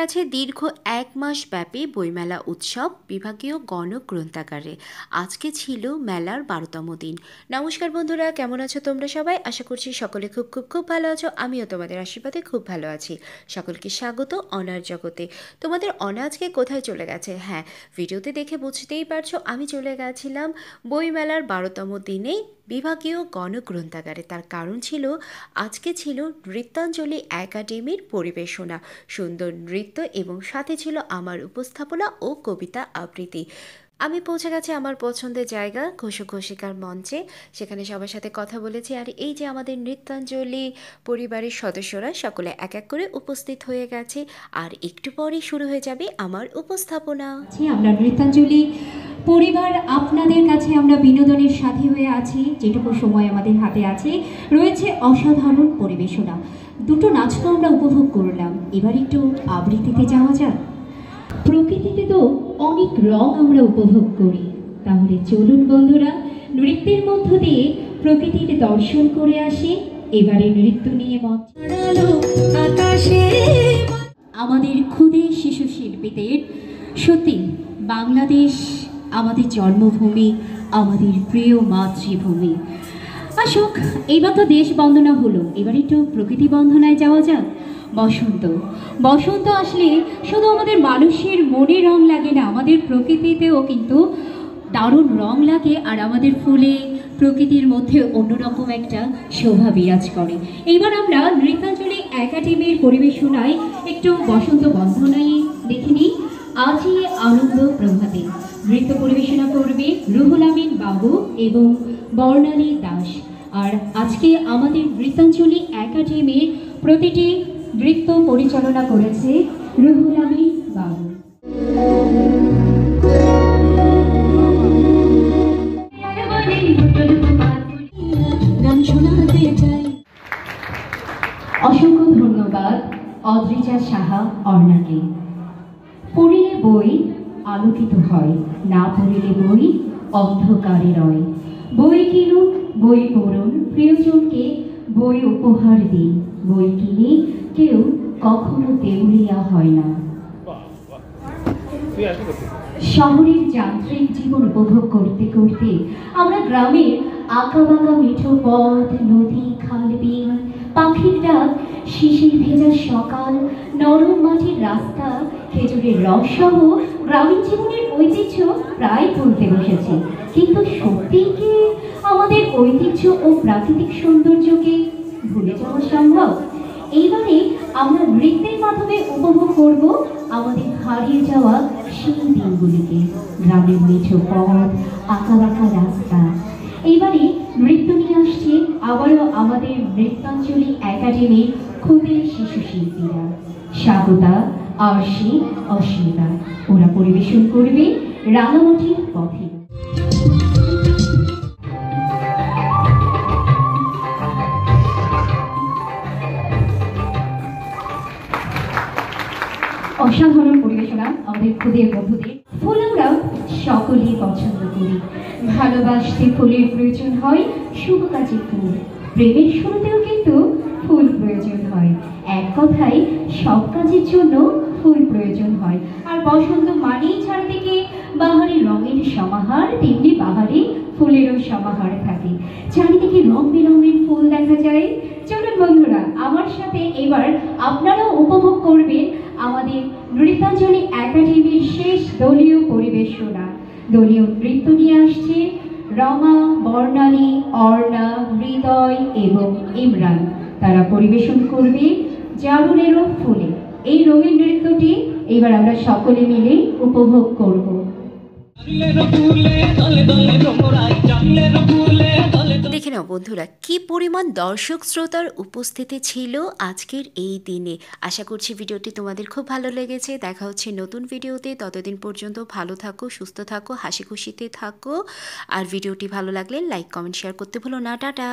গেছে দীর্ঘ ১ মাস ব্যাপী বইমেলা উৎসব বিভাগীয় গণগ্রন্থাগারে। আজকে ছিল মেলার ১২তম দিন। নমস্কার বন্ধুরা, কেমন আছো তোমরা সবাই? আশা করছি সকলে খুব খুব খুব ভালো আছো। আমিও তোমাদের আশীর্বাদে খুব ভালো আছি। সকলকে স্বাগত অনার জগতে। তোমাদের অনা আজকে কোথায় চলে গেছে? হ্যাঁ, ভিডিওতে দেখে বুঝতেই পারছো আমি চলে গেছিলাম বইমেলার ১২তম দিনেই বিভাগীয় গণগ্রন্থাগারে। তার কারণ ছিল আজকে ছিল নৃত্যাঞ্জলি একাডেমির পরিবেশনা, সুন্দর নৃত্য এবং সাথে ছিল আমার উপস্থাপনা ও কবিতা আবৃত্তি। আমি পৌঁছে গেছি আমার পছন্দের জায়গা ঘোষক ঘোষিকার মঞ্চে। সেখানে সবার সাথে কথা বলেছি। আর এই যে আমাদের নৃত্যাঞ্জলি পরিবারের সদস্যরা সকলে এক এক করে উপস্থিত হয়ে গেছে। আর একটু পরেই শুরু হয়ে যাবে আমার উপস্থাপনা। আমরা নৃত্যাঞ্জলি পরিবার আপনাদের কাছে আমরা বিনোদনের সাথী হয়ে আছি। যেটুকু সময় আমাদের হাতে আছে, রয়েছে অসাধারণ পরিবেশনা। দুটো নাচ তো আমরা উপভোগ করলাম, এবার একটু আবৃত্তিতে যাওয়া যাক। প্রকৃতিতে তো অনেক রং আমরা উপভোগ করি, তাহলে চলুন বন্ধুরা নৃত্যের মধ্য দিয়ে প্রকৃতির দর্শন করে আসি। এবারে নৃত্য নিয়ে আমাদের ক্ষুদে শিশু শিল্পীদের। সত্যি বাংলাদেশ আমাদের জন্মভূমি, আমাদের প্রিয় মাতৃভূমি। আসুক, এইবার তো দেশ বন্দনা হলো, এবার একটু প্রকৃতি বন্দনায় যাওয়া যাক। বসন্ত বসন্ত আসলে শুধু আমাদের মানুষের মনে রং লাগে না, আমাদের প্রকৃতিতেও কিন্তু দারুণ রং লাগে। আর আমাদের ফুলে প্রকৃতির মধ্যে অন্যরকম একটা শোভা বিরাজ করে। এইবার আমরা নৃত্যাঞ্জলি একাডেমির পরিবেশনায় একটু বসন্ত বন্দনায় দেখে নিই। আজই আনন্দ প্রভাতে নৃত্য পরিবেশনা করবে রুহুল আমিন বাবু এবং বর্ণালী দাস। আর আজকে আমাদের নৃত্যাঞ্জলি একাডেমির প্রতিটি নৃত্য পরিচালনা করেছে রুহুল আমিন বাবু। অসংখ্য ধন্যবাদ অদ্রিজা সাহা অর্ণাকে। পড়িলে বই আলোকিত হয়, না পড়িলে বই অন্ধকারে রয়। বই কিনুন, বই পড়ুন, প্রিয়জনকে বই উপহার দিন। বই কিনে কেউ কখনো দেউলিয়া হয় না। শহরের যান্ত্রিক জীবন উপভোগ করতে করতে আমরা গ্রামের আঁকাবাঁকা মিঠো পথ, নদী, খাল, বিল, পাখির ডাক, শিশির ভেজা সকাল, নরম মাটির রাস্তা, খেজুরের রস সহ গ্রামীণ জীবনের ঐতিহ্য প্রায় ভুলতে বসেছি। কিন্তু সত্যিই কি আমাদের ঐতিহ্য ও প্রাকৃতিক সৌন্দর্যকে ভুলে যাওয়া সম্ভব? এইবারে আমরা নৃত্যের মাধ্যমে উপভোগ করব আমাদের হারিয়ে যাওয়া সেই দিনগুলিকে। গ্রামের মিঠো পথ, আঁকাবাঁকা রাস্তা। এইবারে নৃত্য নিয়ে আসছে আবারও আমাদের নৃত্যাঞ্জলি একাডেমির ক্ষুদে শিশু শিল্পীরা স্বাগতা, আরশি, অস্মিতা। ওরা পরিবেশন করবে রাঙামাটির পথে। অসাধারণ পরিবেশনা আমাদের ক্ষুদে বন্ধুদের। ফুল আমরা সকলেই পছন্দ করি, ভালোবাসতে ফুলের প্রয়োজন হয়, শুভ কাজে ফুল, প্রেমের শুরুতেও কিন্তু ফুল প্রয়োজন হয়। এক কথায় সব কাজের জন্য ফুল প্রয়োজন হয়। আর বসন্ত মানেই চারিদিকে বাহারি রঙের সমাহার, তেমনি বাহারি ফুলেরও সমাহার থাকে। চারিদিকে রং বেরঙের ফুল দেখা যায়। চলুন বন্ধুরা আমার সাথে এবার আপনারাও উপভোগ করবেন আমাদের নৃত্যাঞ্জলি একাডেমির শেষ দলীয় পরিবেশনা। দলীয় নৃত্য নিয়ে আসছে রমা, বর্ণালী, অর্ণা, হৃদয় এবং ইমরান। তারা পরিবেশন করবে জারুলেরও ফুলে। এই রঙিন নৃত্যটি এবার আমরা সকলে মিলে উপভোগ করব। দেখে নাও বন্ধুরা কি পরিমাণ দর্শক শ্রোতার উপস্থিতি ছিল আজকের এই দিনে। আশা করছি ভিডিওটি তোমাদের খুব ভালো লেগেছে। দেখা হচ্ছে নতুন ভিডিওতে। ততদিন পর্যন্ত ভালো থাকো, সুস্থ থাকো, হাসি খুশিতে থাকো। আর ভিডিওটি ভালো লাগলে লাইক, কমেন্ট, শেয়ার করতে ভুলো না। টাটা।